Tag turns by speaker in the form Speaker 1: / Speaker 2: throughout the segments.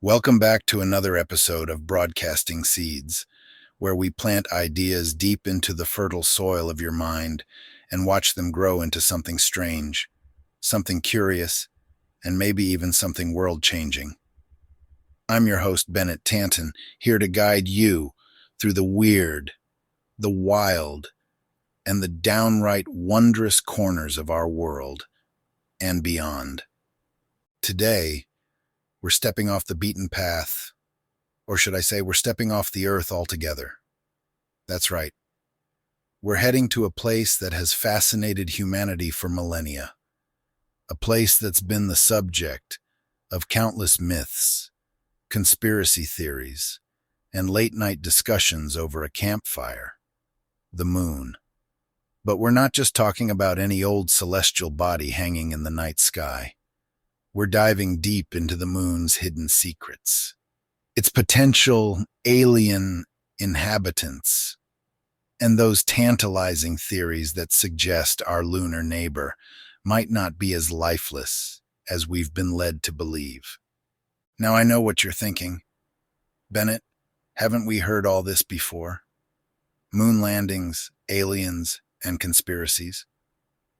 Speaker 1: Welcome back to another episode of Broadcasting Seeds, where we plant ideas deep into the fertile soil of your mind and watch them grow into something strange, something curious, and maybe even something world-changing. I'm your host, Bennett Tanton, here to guide you through the weird, the wild, and the downright wondrous corners of our world and beyond. Today, we're stepping off the beaten path, or should I say, we're stepping off the earth altogether. That's right. We're heading to a place that has fascinated humanity for millennia, a place that's been the subject of countless myths, conspiracy theories, and late-night discussions over a campfire, the moon. But we're not just talking about any old celestial body hanging in the night sky. We're diving deep into the moon's hidden secrets, its potential alien inhabitants, and those tantalizing theories that suggest our lunar neighbor might not be as lifeless as we've been led to believe. Now, I know what you're thinking. Bennett, haven't we heard all this before? Moon landings, aliens, and conspiracies?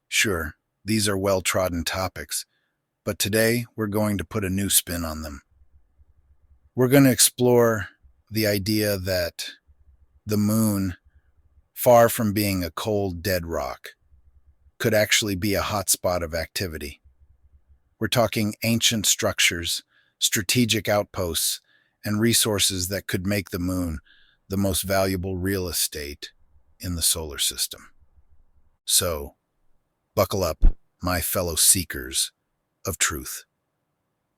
Speaker 1: Sure, these are well-trodden topics, but today we're going to put a new spin on them. We're going to explore the idea that the moon, far from being a cold, dead rock, could actually be a hotspot of activity. We're talking ancient structures, strategic outposts, and resources that could make the moon the most valuable real estate in the solar system. So, buckle up, my fellow seekers of truth,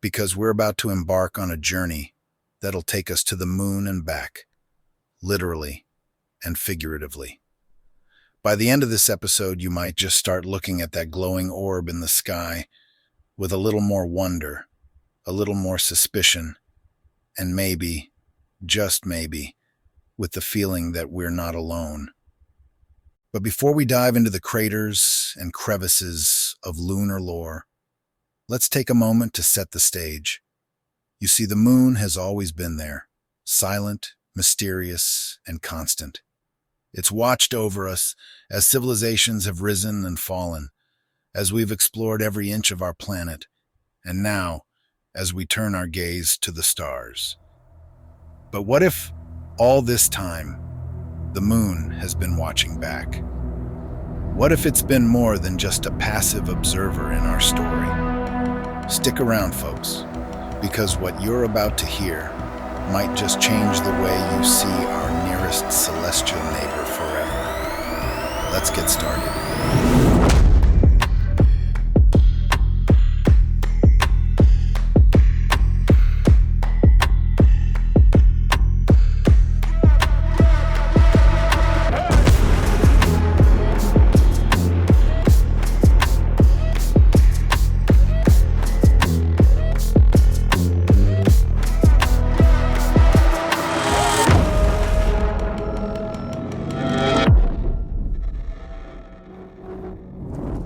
Speaker 1: because we're about to embark on a journey that'll take us to the moon and back, literally and figuratively. By the end of this episode, you might just start looking at that glowing orb in the sky with a little more wonder, a little more suspicion, and maybe, just maybe, with the feeling that we're not alone. But before we dive into the craters and crevices of lunar lore, let's take a moment to set the stage. You see, the moon has always been there, silent, mysterious, and constant. It's watched over us as civilizations have risen and fallen, as we've explored every inch of our planet, and now, as we turn our gaze to the stars. But what if, all this time, the moon has been watching back? What if it's been more than just a passive observer in our story? Stick around, folks, because what you're about to hear might just change the way you see our nearest celestial neighbor forever. Let's get started.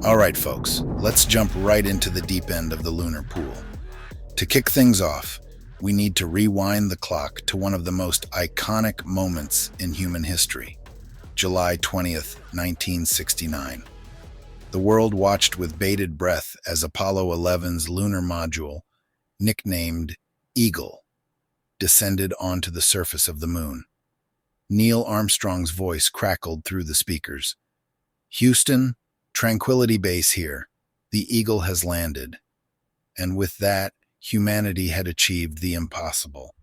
Speaker 1: All right, folks, let's jump right into the deep end of the lunar pool. To kick things off, we need to rewind the clock to one of the most iconic moments in human history, July 20th, 1969. The world watched with bated breath as Apollo 11's lunar module, nicknamed Eagle, descended onto the surface of the moon. Neil Armstrong's voice crackled through the speakers. "Houston, Tranquility Base here. The Eagle has landed." And with that, humanity had achieved the impossible.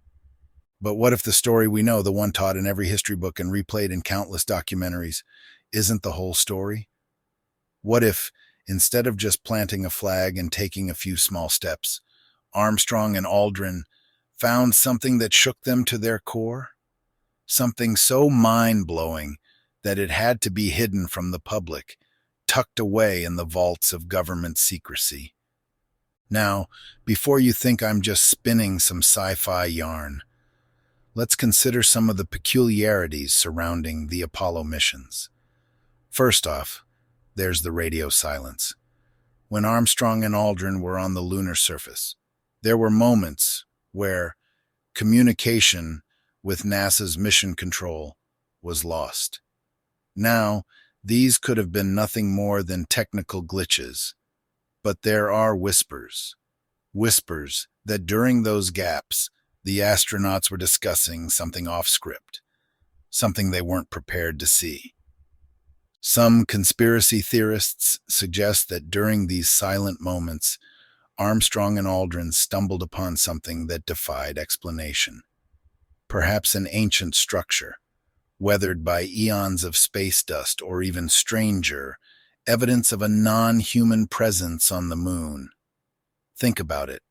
Speaker 1: But what if the story we know, the one taught in every history book and replayed in countless documentaries, isn't the whole story? What if, instead of just planting a flag and taking a few small steps, Armstrong and Aldrin found something that shook them to their core? Something so mind-blowing that it had to be hidden from the public, tucked away in the vaults of government secrecy. Now, before you think I'm just spinning some sci-fi yarn, let's consider some of the peculiarities surrounding the Apollo missions. First off, there's the radio silence. When Armstrong and Aldrin were on the lunar surface, there were moments where Communication with NASA's mission control was lost. Now, these could have been nothing more than technical glitches, but there are whispers that during those gaps, the astronauts were discussing something off script, something they weren't prepared to see. Some conspiracy theorists suggest that during these silent moments, Armstrong and Aldrin stumbled upon something that defied explanation. Perhaps an ancient structure, weathered by eons of space dust, or even stranger, evidence of a non-human presence on the moon. Think about it.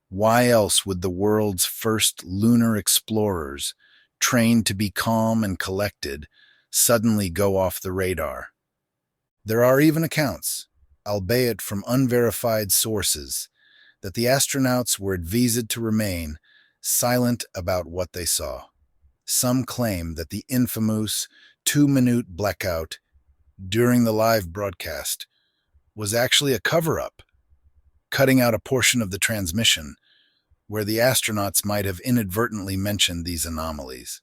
Speaker 1: Why else would the world's first lunar explorers, trained to be calm and collected, suddenly go off the radar? There are even accounts, albeit from unverified sources, that the astronauts were advised to remain silent about what they saw. Some claim that the infamous 2-minute blackout during the live broadcast was actually a cover-up, cutting out a portion of the transmission where the astronauts might have inadvertently mentioned these anomalies.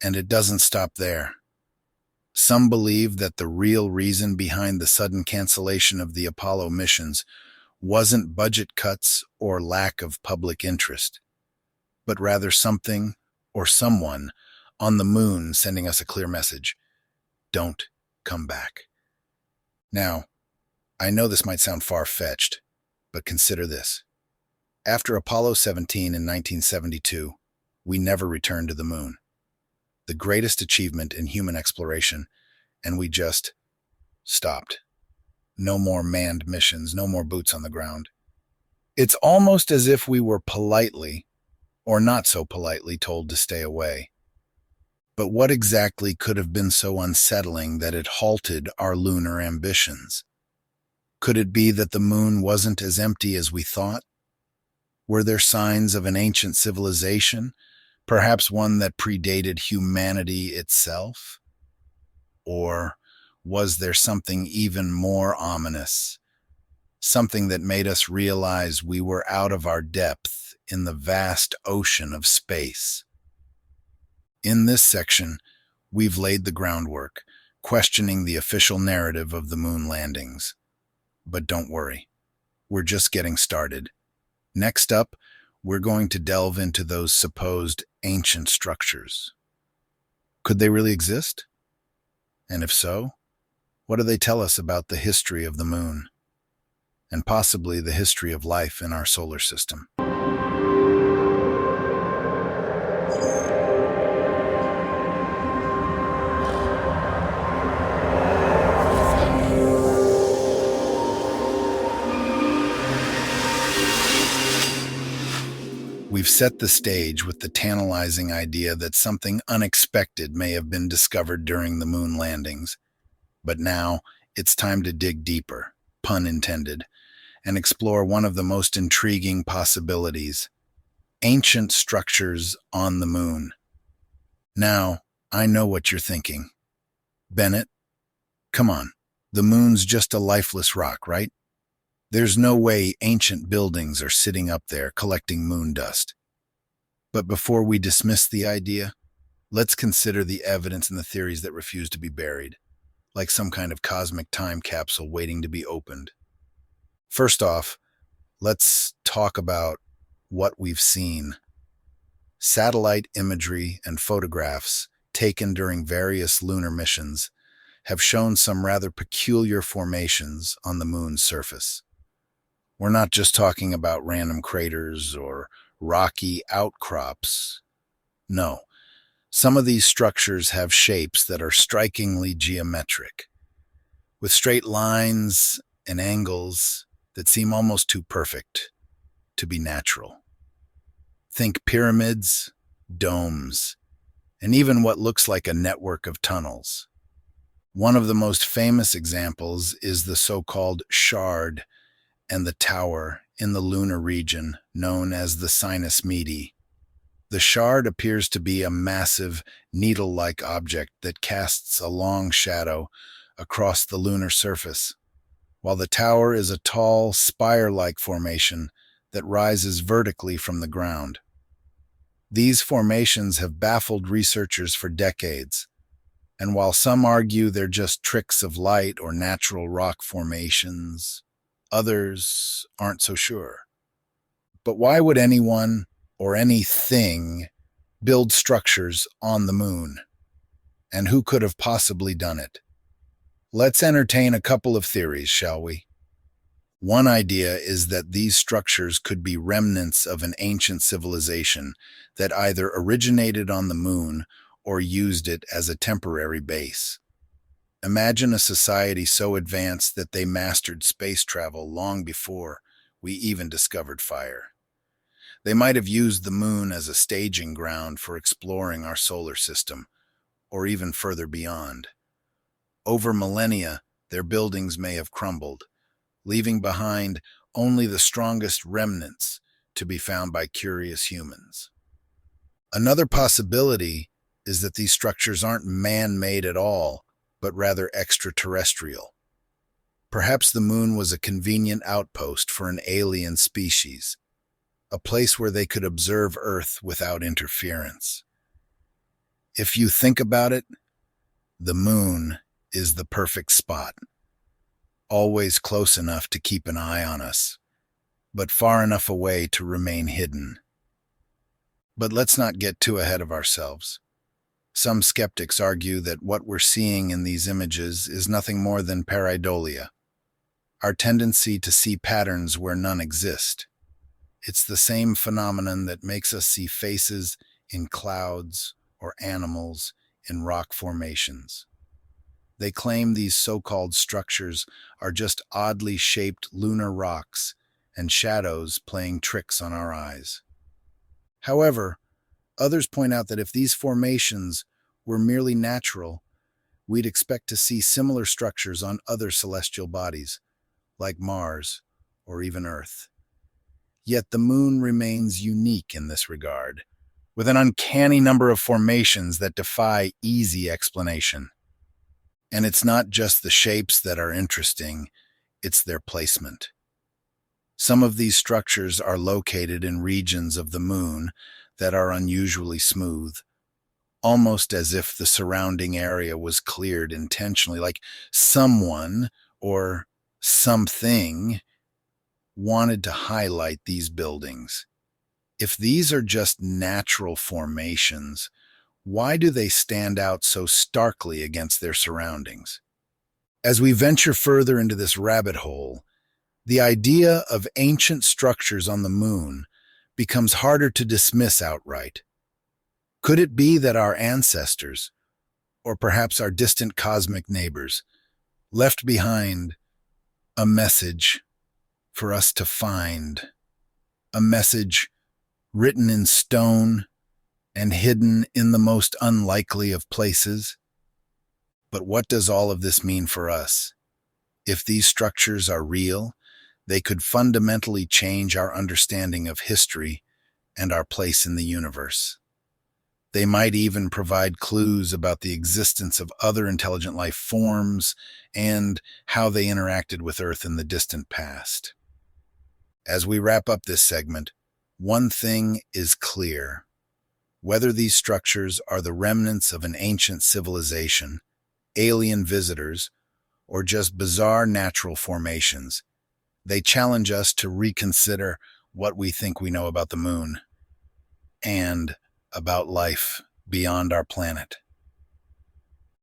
Speaker 1: And it doesn't stop there. Some believe that the real reason behind the sudden cancellation of the Apollo missions wasn't budget cuts or lack of public interest, but rather something or someone on the moon sending us a clear message: don't come back. Now, I know this might sound far-fetched, but consider this. After Apollo 17 in 1972, we never returned to the moon. The greatest achievement in human exploration, and we just stopped. No more manned missions, no more boots on the ground. It's almost as if we were politely, or not so politely, told to stay away. But what exactly could have been so unsettling that it halted our lunar ambitions? Could it be that the moon wasn't as empty as we thought? Were there signs of an ancient civilization, perhaps one that predated humanity itself? Or was there something even more ominous, something that made us realize we were out of our depth in the vast ocean of space? In this section, we've laid the groundwork, questioning the official narrative of the moon landings. But don't worry, we're just getting started. Next up, we're going to delve into those supposed ancient structures. Could they really exist? And if so, what do they tell us about the history of the moon, and possibly the history of life in our solar system? We've set the stage with the tantalizing idea that something unexpected may have been discovered during the moon landings. But now, it's time to dig deeper, pun intended, and explore one of the most intriguing possibilities: ancient structures on the moon. Now, I know what you're thinking. Bennett, come on, the moon's just a lifeless rock, right? There's no way ancient buildings are sitting up there collecting moon dust. But before we dismiss the idea, let's consider the evidence and the theories that refuse to be buried, like some kind of cosmic time capsule waiting to be opened. First off, let's talk about what we've seen. Satellite imagery and photographs taken during various lunar missions have shown some rather peculiar formations on the moon's surface. We're not just talking about random craters or rocky outcrops. No, some of these structures have shapes that are strikingly geometric, with straight lines and angles that seem almost too perfect to be natural. Think pyramids, domes, and even what looks like a network of tunnels. One of the most famous examples is the so-called shard and the tower in the lunar region known as the sinus midi. The shard appears to be a massive, needle-like object that casts a long shadow across the lunar surface, while the tower is a tall, spire-like formation that rises vertically from the ground. These formations have baffled researchers for decades, and while some argue they're just tricks of light or natural rock formations, others aren't so sure. But why would anyone or anything build structures on the moon? And who could have possibly done it? Let's entertain a couple of theories, shall we? One idea is that these structures could be remnants of an ancient civilization that either originated on the moon or used it as a temporary base. Imagine a society so advanced that they mastered space travel long before we even discovered fire. They might have used the moon as a staging ground for exploring our solar system, or even further beyond. Over millennia, their buildings may have crumbled, leaving behind only the strongest remnants to be found by curious humans. Another possibility is that these structures aren't man-made at all, but rather extraterrestrial. Perhaps the moon was a convenient outpost for an alien species, a place where they could observe Earth without interference. If you think about it, the moon is the perfect spot, always close enough to keep an eye on us, but far enough away to remain hidden. But let's not get too ahead of ourselves. Some skeptics argue that what we're seeing in these images is nothing more than pareidolia, our tendency to see patterns where none exist. It's the same phenomenon that makes us see faces in clouds or animals in rock formations. They claim these so-called structures are just oddly shaped lunar rocks and shadows playing tricks on our eyes. However, others point out that if these formations were merely natural, we'd expect to see similar structures on other celestial bodies, like Mars or even Earth. Yet the moon remains unique in this regard, with an uncanny number of formations that defy easy explanation. And it's not just the shapes that are interesting, it's their placement. Some of these structures are located in regions of the moon that are unusually smooth, almost as if the surrounding area was cleared intentionally, like someone or something wanted to highlight these buildings. If these are just natural formations, why do they stand out so starkly against their surroundings? As we venture further into this rabbit hole, the idea of ancient structures on the moon becomes harder to dismiss outright. Could it be that our ancestors, or perhaps our distant cosmic neighbors, left behind a message for us to find, a message written in stone and hidden in the most unlikely of places? But what does all of this mean for us? If these structures are real, they could fundamentally change our understanding of history and our place in the universe. They might even provide clues about the existence of other intelligent life forms and how they interacted with Earth in the distant past. As we wrap up this segment, one thing is clear. Whether these structures are the remnants of an ancient civilization, alien visitors, or just bizarre natural formations, they challenge us to reconsider what we think we know about the moon and about life beyond our planet.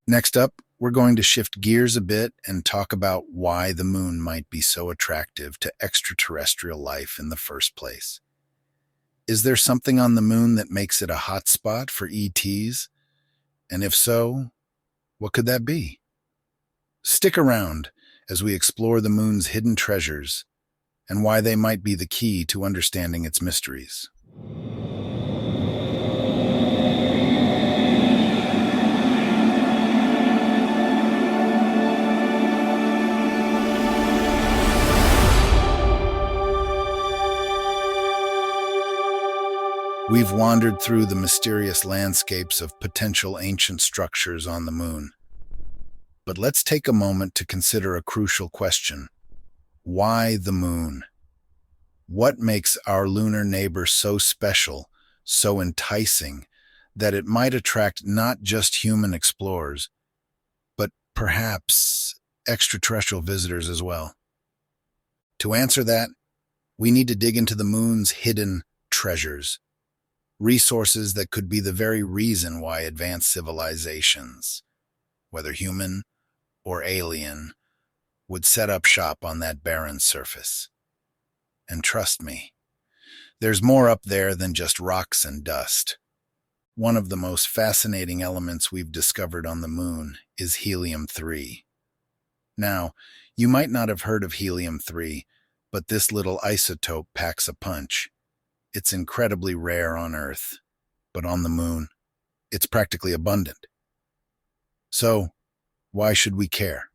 Speaker 1: Next up, we're going to shift gears a bit and talk about why the moon might be so attractive to extraterrestrial life in the first place. Is there something on the moon that makes it a hotspot for ETs? And if so, what could that be? Stick around as we explore the moon's hidden treasures and why they might be the key to understanding its mysteries. We've wandered through the mysterious landscapes of potential ancient structures on the moon. But let's take a moment to consider a crucial question. Why the moon? What makes our lunar neighbor so special, so enticing that it might attract not just human explorers, but perhaps extraterrestrial visitors as well? To answer that, we need to dig into the moon's hidden treasures, resources that could be the very reason why advanced civilizations, whether human or alien, would set up shop on that barren surface. And trust me, there's more up there than just rocks and dust. One of the most fascinating elements we've discovered on the moon is helium-3. Now, you might not have heard of helium-3, but this little isotope packs a punch. It's incredibly rare on Earth, but on the moon, it's practically abundant. So, why should we care?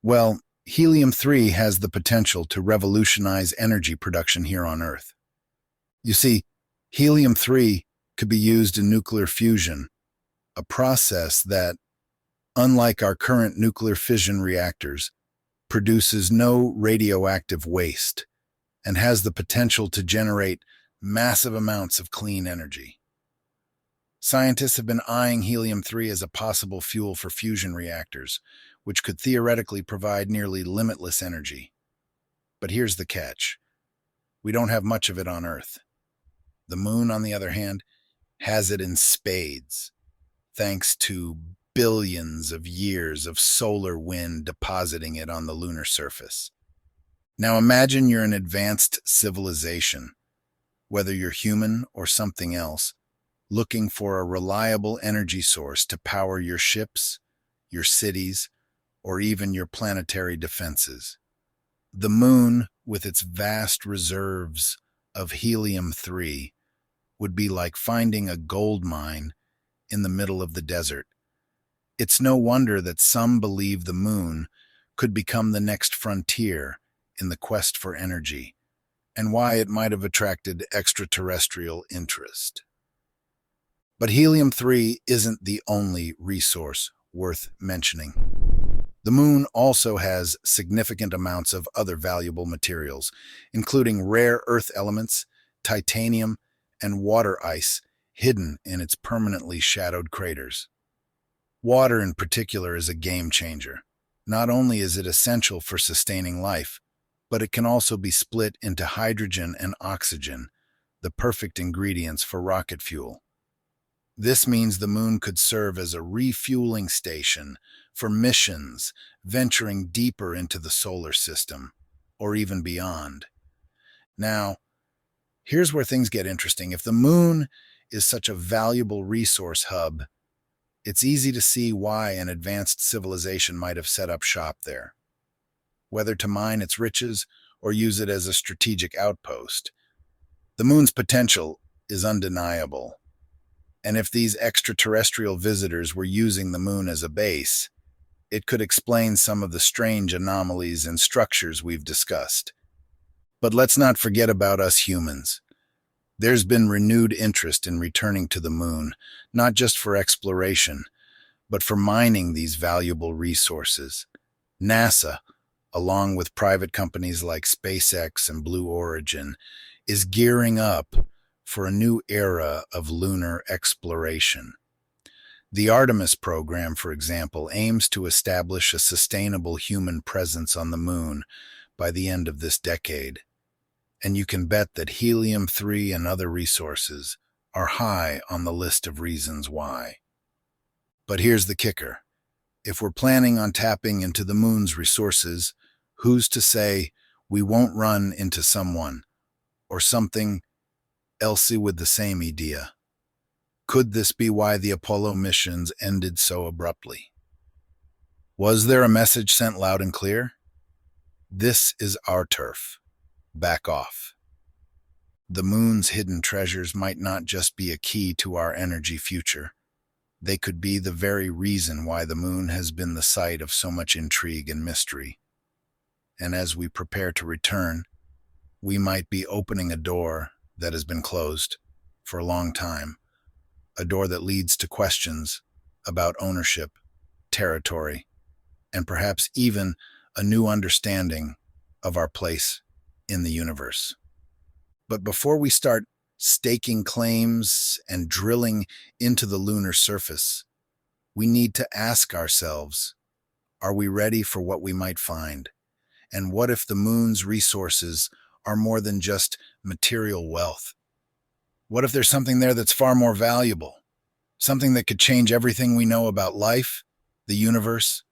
Speaker 1: Well, helium-3 has the potential to revolutionize energy production here on Earth. You see, helium-3 could be used in nuclear fusion, a process that, unlike our current nuclear fission reactors, produces no radioactive waste and has the potential to generate massive amounts of clean energy. Scientists have been eyeing helium-3 as a possible fuel for fusion reactors, which could theoretically provide nearly limitless energy. But here's the catch. We don't have much of it on Earth. The moon, on the other hand, has it in spades, thanks to billions of years of solar wind depositing it on the lunar surface. Now imagine you're an advanced civilization, whether you're human or something else, looking for a reliable energy source to power your ships, your cities, or even your planetary defenses. The moon, with its vast reserves of helium-3, would be like finding a gold mine in the middle of the desert. It's no wonder that some believe the moon could become the next frontier in the quest for energy, and why it might have attracted extraterrestrial interest. But helium-3 isn't the only resource worth mentioning. The moon also has significant amounts of other valuable materials, including rare earth elements, titanium, and water ice hidden in its permanently shadowed craters. Water in particular is a game changer. Not only is it essential for sustaining life, but it can also be split into hydrogen and oxygen, the perfect ingredients for rocket fuel. This means the moon could serve as a refueling station for missions venturing deeper into the solar system, or even beyond. Now, here's where things get interesting. If the moon is such a valuable resource hub, it's easy to see why an advanced civilization might have set up shop there. Whether to mine its riches or use it as a strategic outpost, the moon's potential is undeniable. And if these extraterrestrial visitors were using the moon as a base, it could explain some of the strange anomalies and structures we've discussed. But let's not forget about us humans. There's been renewed interest in returning to the moon, not just for exploration, but for mining these valuable resources. NASA, along with private companies like SpaceX and Blue Origin, is gearing up for a new era of lunar exploration. The Artemis program, for example, aims to establish a sustainable human presence on the moon by the end of this decade. And you can bet that helium-3 and other resources are high on the list of reasons why. But here's the kicker. If we're planning on tapping into the moon's resources, who's to say we won't run into someone or something else with the same idea? Could this be why the Apollo missions ended so abruptly? Was there a message sent loud and clear? This is our turf. Back off. The moon's hidden treasures might not just be a key to our energy future. They could be the very reason why the moon has been the site of so much intrigue and mystery. And as we prepare to return, we might be opening a door that has been closed for a long time, a door that leads to questions about ownership, territory, and perhaps even a new understanding of our place in the universe. But before we start staking claims and drilling into the lunar surface, we need to ask ourselves, are we ready for what we might find? And what if the moon's resources are more than just material wealth? What if there's something there that's far more valuable? Something that could change everything we know about life, the universe,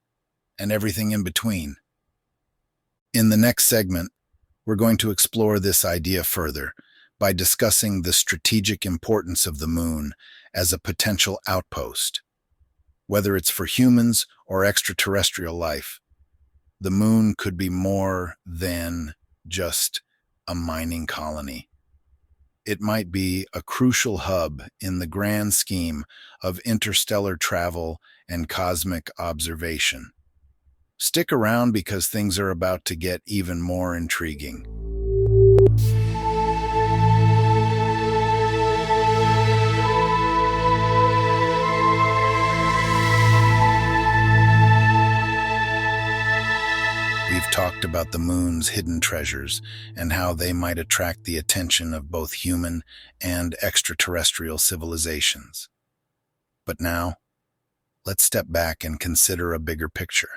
Speaker 1: and everything in between. In the next segment, we're going to explore this idea further by discussing the strategic importance of the moon as a potential outpost. Whether it's for humans or extraterrestrial life, the moon could be more than just a mining colony. It might be a crucial hub in the grand scheme of interstellar travel and cosmic observation. Stick around because things are about to get even more intriguing. We've talked about the moon's hidden treasures and how they might attract the attention of both human and extraterrestrial civilizations. But now, let's step back and consider a bigger picture.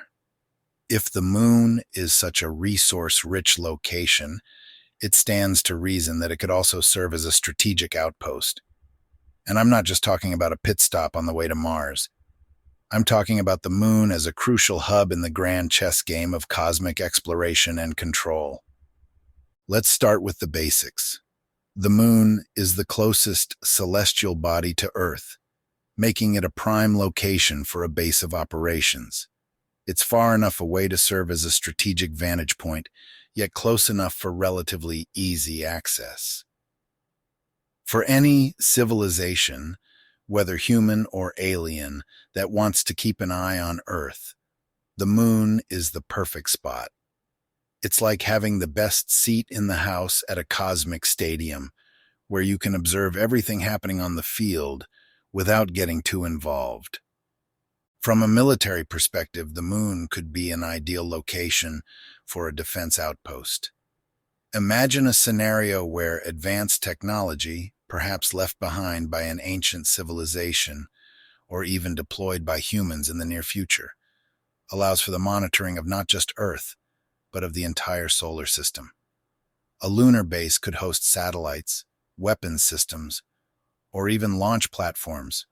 Speaker 1: If the moon is such a resource-rich location, it stands to reason that it could also serve as a strategic outpost. And I'm not just talking about a pit stop on the way to Mars. I'm talking about the moon as a crucial hub in the grand chess game of cosmic exploration and control. Let's start with the basics. The moon is the closest celestial body to Earth, making it a prime location for a base of operations. It's far enough away to serve as a strategic vantage point, yet close enough for relatively easy access. For any civilization, whether human or alien, that wants to keep an eye on Earth, the moon is the perfect spot. It's like having the best seat in the house at a cosmic stadium, where you can observe everything happening on the field without getting too involved. From a military perspective, the moon could be an ideal location for a defense outpost. Imagine a scenario where advanced technology, perhaps left behind by an ancient civilization, or even deployed by humans in the near future, allows for the monitoring of not just Earth, but of the entire solar system. A lunar base could host satellites, weapons systems, or even launch platforms,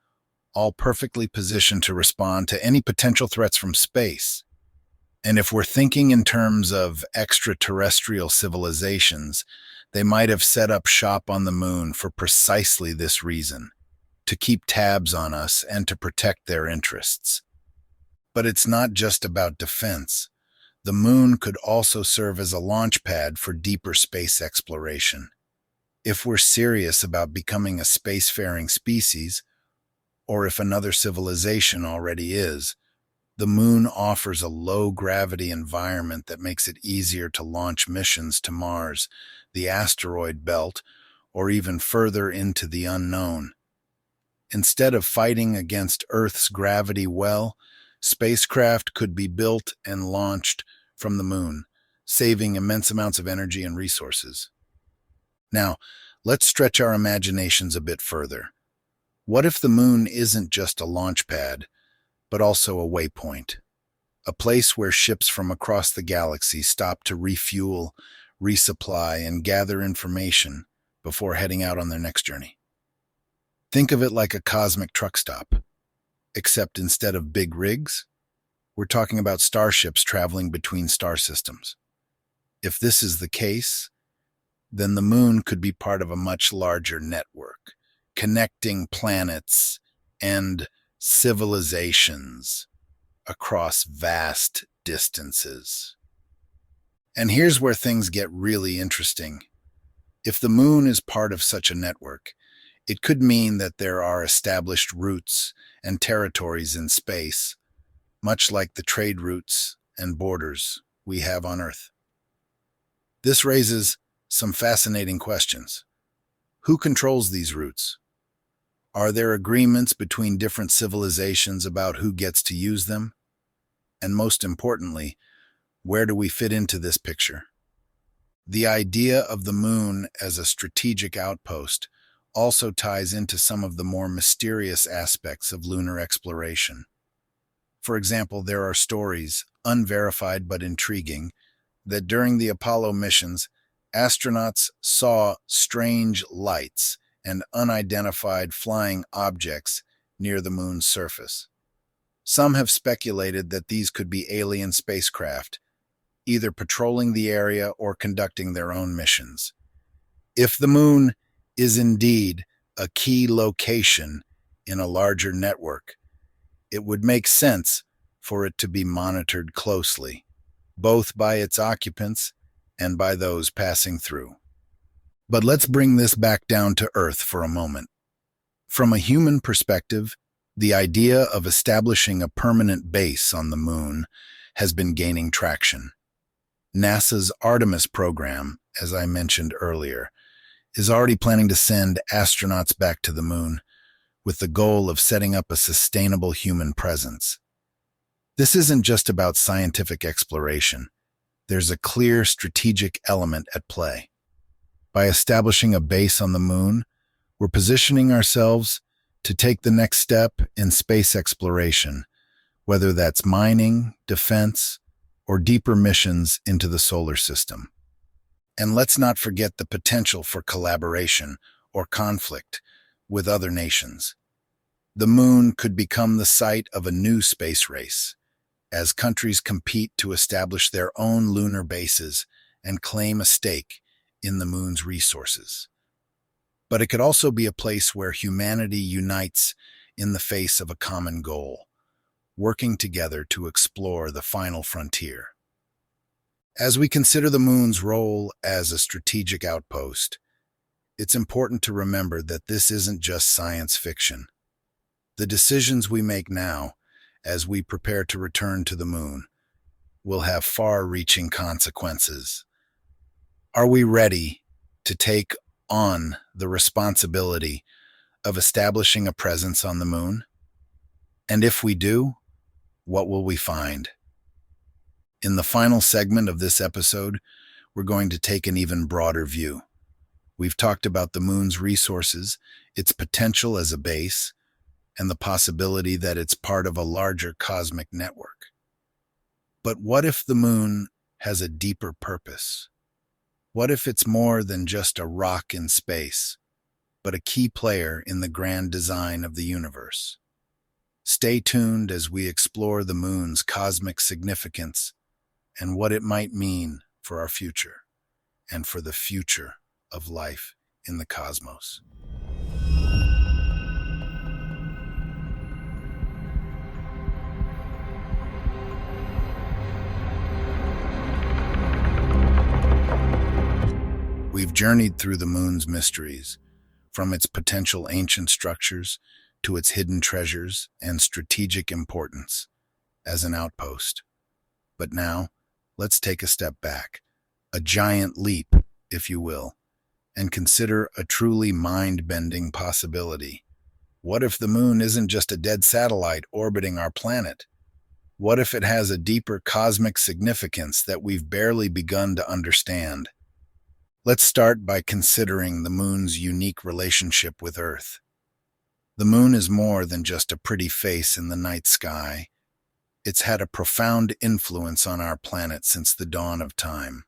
Speaker 1: all perfectly positioned to respond to any potential threats from space. And if we're thinking in terms of extraterrestrial civilizations, they might have set up shop on the moon for precisely this reason, to keep tabs on us and to protect their interests. But it's not just about defense. The moon could also serve as a launch pad for deeper space exploration. If we're serious about becoming a spacefaring species, or if another civilization already is, the moon offers a low-gravity environment that makes it easier to launch missions to Mars, the asteroid belt, or even further into the unknown. Instead of fighting against Earth's gravity well, spacecraft could be built and launched from the moon, saving immense amounts of energy and resources. Now, let's stretch our imaginations a bit further. What if the moon isn't just a launch pad, but also a waypoint? A place where ships from across the galaxy stop to refuel, resupply, and gather information before heading out on their next journey. Think of it like a cosmic truck stop, except instead of big rigs, we're talking about starships traveling between star systems. If this is the case, then the moon could be part of a much larger network, connecting planets and civilizations across vast distances. And here's where things get really interesting. If the moon is part of such a network, it could mean that there are established routes and territories in space, much like the trade routes and borders we have on Earth. This raises some fascinating questions. Who controls these routes? Are there agreements between different civilizations about who gets to use them? And most importantly, where do we fit into this picture? The idea of the moon as a strategic outpost also ties into some of the more mysterious aspects of lunar exploration. For example, there are stories, unverified but intriguing, that during the Apollo missions, astronauts saw strange lights and unidentified flying objects near the moon's surface. Some have speculated that these could be alien spacecraft, either patrolling the area or conducting their own missions. If the moon is indeed a key location in a larger network, it would make sense for it to be monitored closely, both by its occupants and by those passing through. But let's bring this back down to Earth for a moment. From a human perspective, the idea of establishing a permanent base on the moon has been gaining traction. NASA's Artemis program, as I mentioned earlier, is already planning to send astronauts back to the moon with the goal of setting up a sustainable human presence. This isn't just about scientific exploration. There's a clear strategic element at play. By establishing a base on the moon, we're positioning ourselves to take the next step in space exploration, whether that's mining, defense, or deeper missions into the solar system. And let's not forget the potential for collaboration or conflict with other nations. The moon could become the site of a new space race, as countries compete to establish their own lunar bases and claim a stake in the moon's resources. But it could also be a place where humanity unites in the face of a common goal, working together to explore the final frontier. As we consider the moon's role as a strategic outpost, it's important to remember that this isn't just science fiction. The decisions we make now, as we prepare to return to the moon, will have far-reaching consequences. Are we ready to take on the responsibility of establishing a presence on the moon? And if we do, what will we find? In the final segment of this episode, we're going to take an even broader view. We've talked about the moon's resources, its potential as a base, and the possibility that it's part of a larger cosmic network. But what if the moon has a deeper purpose? What if it's more than just a rock in space, but a key player in the grand design of the universe? Stay tuned as we explore the moon's cosmic significance and what it might mean for our future and for the future of life in the cosmos. We've journeyed through the moon's mysteries, from its potential ancient structures to its hidden treasures and strategic importance as an outpost. But now, let's take a step back, a giant leap, if you will, and consider a truly mind-bending possibility. What if the moon isn't just a dead satellite orbiting our planet? What if it has a deeper cosmic significance that we've barely begun to understand? Let's start by considering the moon's unique relationship with Earth. The moon is more than just a pretty face in the night sky. It's had a profound influence on our planet since the dawn of time.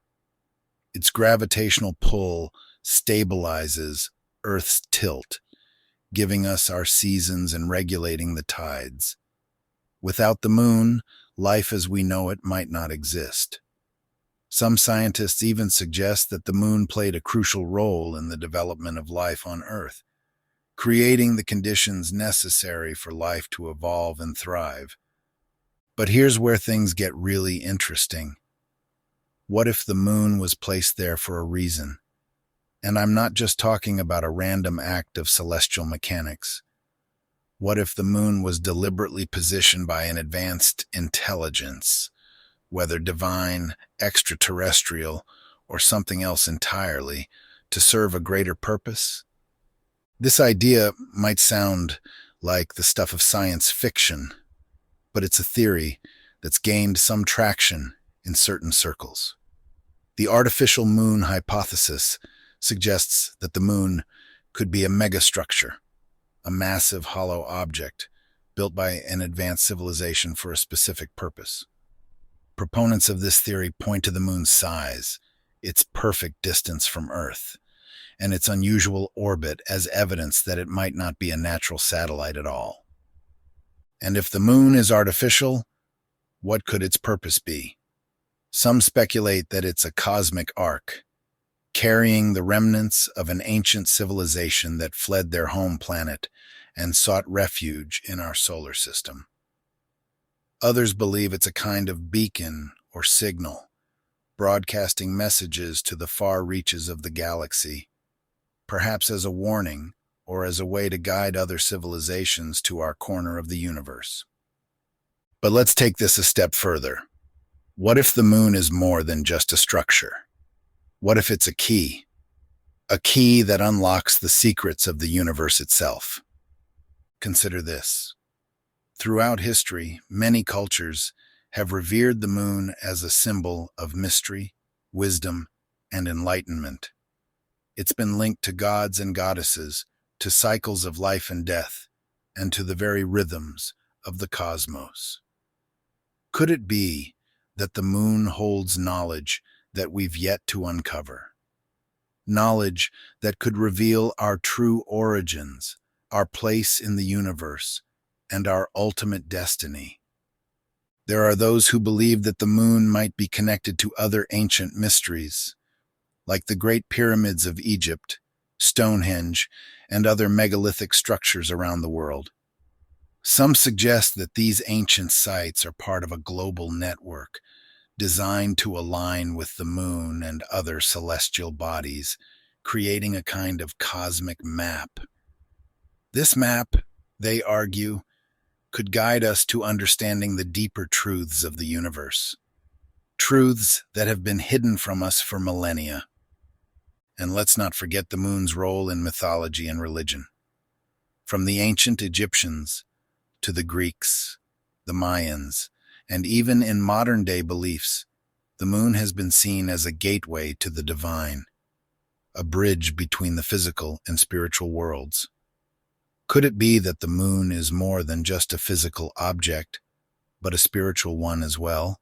Speaker 1: Its gravitational pull stabilizes Earth's tilt, giving us our seasons and regulating the tides. Without the moon, life as we know it might not exist. Some scientists even suggest that the moon played a crucial role in the development of life on Earth, creating the conditions necessary for life to evolve and thrive. But here's where things get really interesting. What if the moon was placed there for a reason? And I'm not just talking about a random act of celestial mechanics. What if the moon was deliberately positioned by an advanced intelligence, whether divine, extraterrestrial, or something else entirely, to serve a greater purpose? This idea might sound like the stuff of science fiction, but it's a theory that's gained some traction in certain circles. The artificial moon hypothesis suggests that the moon could be a megastructure, a massive hollow object built by an advanced civilization for a specific purpose. Proponents of this theory point to the moon's size, its perfect distance from Earth, and its unusual orbit as evidence that it might not be a natural satellite at all. And if the moon is artificial, what could its purpose be? Some speculate that it's a cosmic ark, carrying the remnants of an ancient civilization that fled their home planet and sought refuge in our solar system. Others believe it's a kind of beacon or signal, broadcasting messages to the far reaches of the galaxy, perhaps as a warning or as a way to guide other civilizations to our corner of the universe. But let's take this a step further. What if the moon is more than just a structure? What if it's a key? A key that unlocks the secrets of the universe itself. Consider this. Throughout history, many cultures have revered the moon as a symbol of mystery, wisdom, and enlightenment. It's been linked to gods and goddesses, to cycles of life and death, and to the very rhythms of the cosmos. Could it be that the moon holds knowledge that we've yet to uncover? Knowledge that could reveal our true origins, our place in the universe, and our ultimate destiny. There are those who believe that the moon might be connected to other ancient mysteries, like the Great Pyramids of Egypt, Stonehenge, and other megalithic structures around the world. Some suggest that these ancient sites are part of a global network designed to align with the moon and other celestial bodies, creating a kind of cosmic map. This map, they argue, could guide us to understanding the deeper truths of the universe, truths that have been hidden from us for millennia. And let's not forget the moon's role in mythology and religion. From the ancient Egyptians to the Greeks, the Mayans, and even in modern-day beliefs, the moon has been seen as a gateway to the divine, a bridge between the physical and spiritual worlds. Could it be that the moon is more than just a physical object, but a spiritual one as well?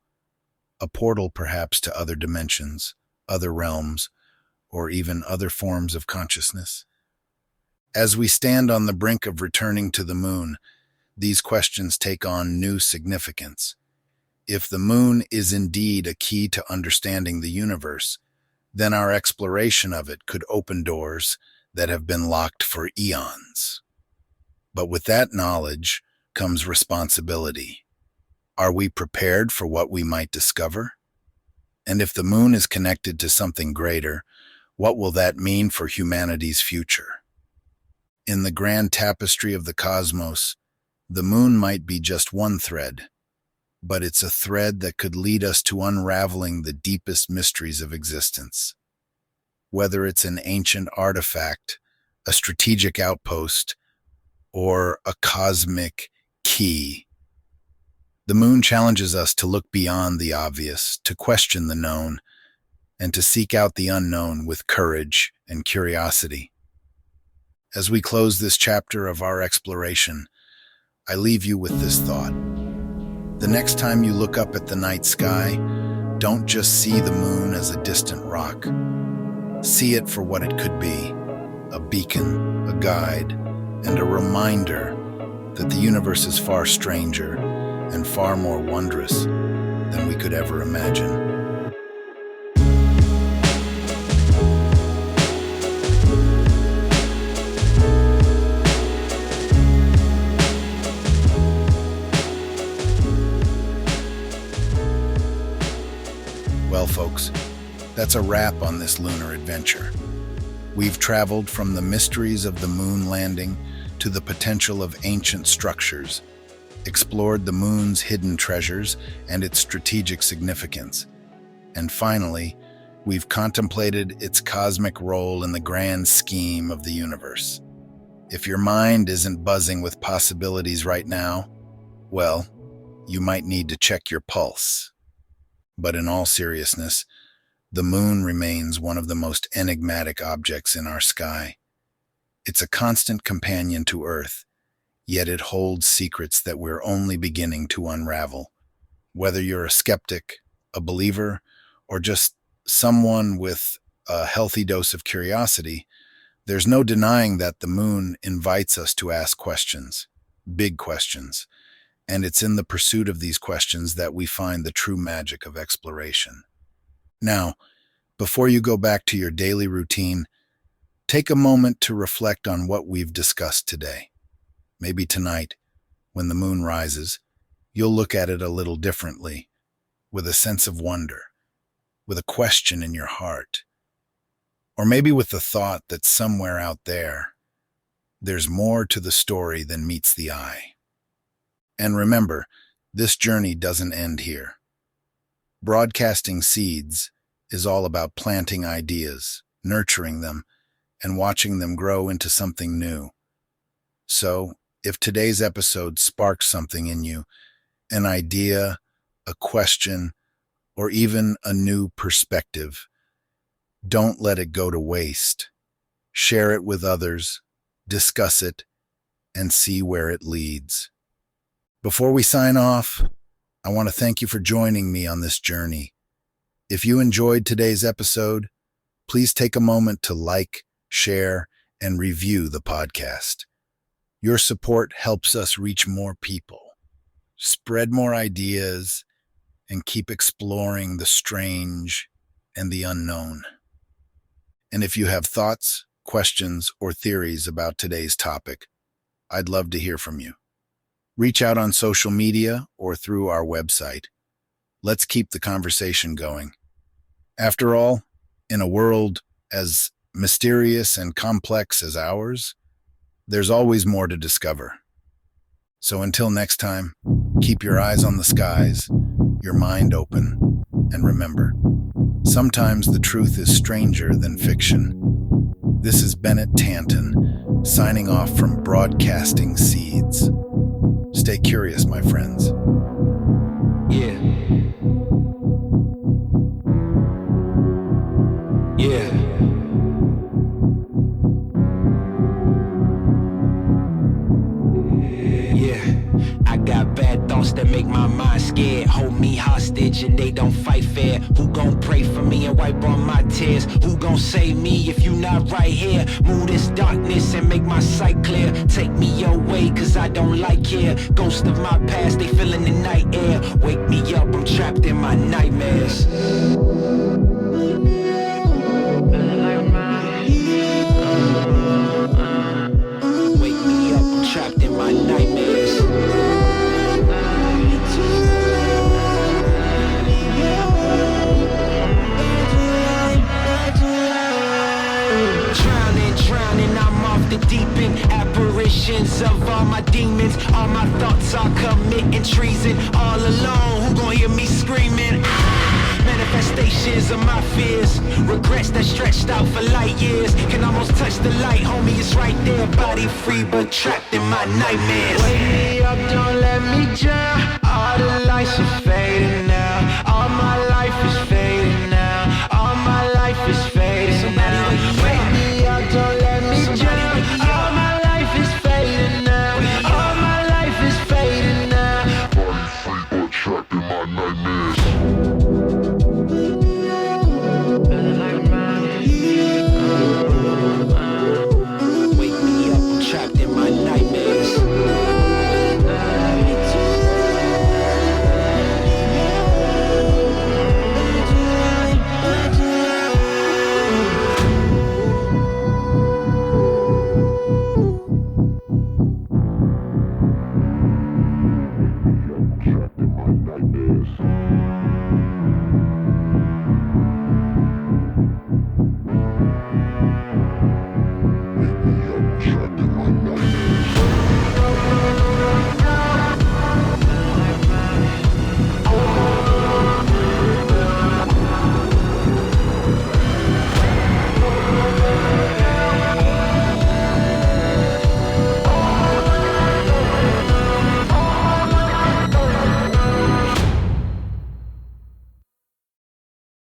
Speaker 1: A portal perhaps to other dimensions, other realms, or even other forms of consciousness? As we stand on the brink of returning to the moon, these questions take on new significance. If the moon is indeed a key to understanding the universe, then our exploration of it could open doors that have been locked for eons. But with that knowledge comes responsibility. Are we prepared for what we might discover? And if the moon is connected to something greater, what will that mean for humanity's future? In the grand tapestry of the cosmos, the moon might be just one thread, but it's a thread that could lead us to unraveling the deepest mysteries of existence. Whether it's an ancient artifact, a strategic outpost, or a cosmic key, the moon challenges us to look beyond the obvious, to question the known, and to seek out the unknown with courage and curiosity. As we close this chapter of our exploration, I leave you with this thought. The next time you look up at the night sky, don't just see the moon as a distant rock. See it for what it could be, a beacon, a guide, and a reminder that the universe is far stranger and far more wondrous than we could ever imagine. Well, folks, that's a wrap on this lunar adventure. We've traveled from the mysteries of the moon landing to the potential of ancient structures, explored the moon's hidden treasures and its strategic significance, and finally, we've contemplated its cosmic role in the grand scheme of the universe. If your mind isn't buzzing with possibilities right now, well, you might need to check your pulse. But in all seriousness, the moon remains one of the most enigmatic objects in our sky. It's a constant companion to Earth, yet it holds secrets that we're only beginning to unravel. Whether you're a skeptic, a believer, or just someone with a healthy dose of curiosity, there's no denying that the moon invites us to ask questions, big questions, and it's in the pursuit of these questions that we find the true magic of exploration. Now, before you go back to your daily routine, take a moment to reflect on what we've discussed today. Maybe tonight, when the moon rises, you'll look at it a little differently, with a sense of wonder, with a question in your heart, or maybe with the thought that somewhere out there, there's more to the story than meets the eye. And remember, this journey doesn't end here. Broadcasting seeds is all about planting ideas, nurturing them, and watching them grow into something new. So, if today's episode sparks something in you, an idea, a question, or even a new perspective, don't let it go to waste. Share it with others, discuss it, and see where it leads. Before we sign off, I want to thank you for joining me on this journey. If you enjoyed today's episode, please take a moment to like, share, and review the podcast. Your support helps us reach more people, spread more ideas, and keep exploring the strange and the unknown. And if you have thoughts, questions, or theories about today's topic, I'd love to hear from you. Reach out on social media or through our website. Let's keep the conversation going. After all, in a world as mysterious and complex as ours, there's always more to discover. So until next time, keep your eyes on the skies, your mind open, and remember, sometimes the truth is stranger than fiction. This is Bennett Tanton, signing off from Broadcasting Seeds. Stay curious, my friends.
Speaker 2: Yeah. Yeah. I got bad thoughts that make my mind scared. Hold me hostage and they don't fight fair. Who gon' pray for me and wipe on my tears? Who gon' save me if you not right here? Move this darkness and make my sight clear. Take me your way cause I don't like here. Ghosts of my past, they feeling the night air. Wake me up, I'm trapped in my nightmares. Wake me up, I'm trapped in my nightmares. Drowning, I'm off the deep end. Apparitions of all my demons. All my thoughts are committing treason. All alone, who gon' hear me screaming? Manifestations of my fears. Regrets that stretched out for light years. Can almost touch the light, homie, it's right there. Body free but trapped in my nightmares. Wake me up, don't let me drown. All the lights are fading